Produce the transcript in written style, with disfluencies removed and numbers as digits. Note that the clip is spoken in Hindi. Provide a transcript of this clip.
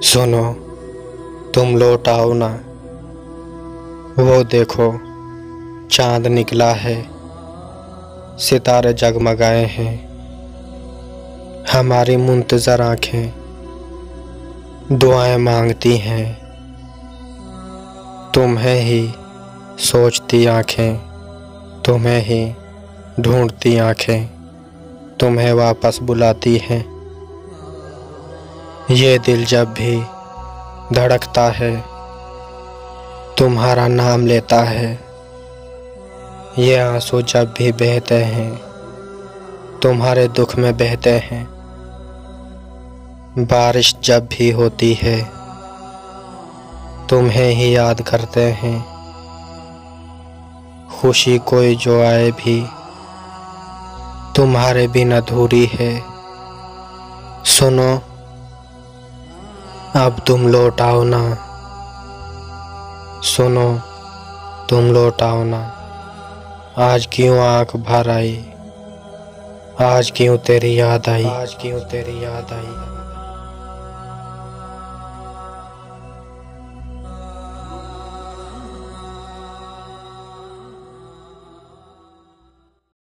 सुनो, तुम लौट आओ ना। वो देखो, चांद निकला है, सितारे जगमगाए हैं। हमारी मुंतज़र आँखें दुआएं मांगती हैं। तुम्हें ही सोचती आँखें, तुम्हें ही ढूंढती आँखें, तुम्हें वापस बुलाती हैं। ये दिल जब भी धड़कता है, तुम्हारा नाम लेता है। ये आंसू जब भी बहते हैं, तुम्हारे दुख में बहते हैं। बारिश जब भी होती है, तुम्हें ही याद करते हैं। खुशी कोई जो आए भी, तुम्हारे बिन अधूरी है। सुनो, अब तुम लौट आओ ना। सुनो, तुम लौट आओ ना। आज क्यों आँख भर आई, आज क्यों तेरी याद आई, आज क्यों तेरी याद आई।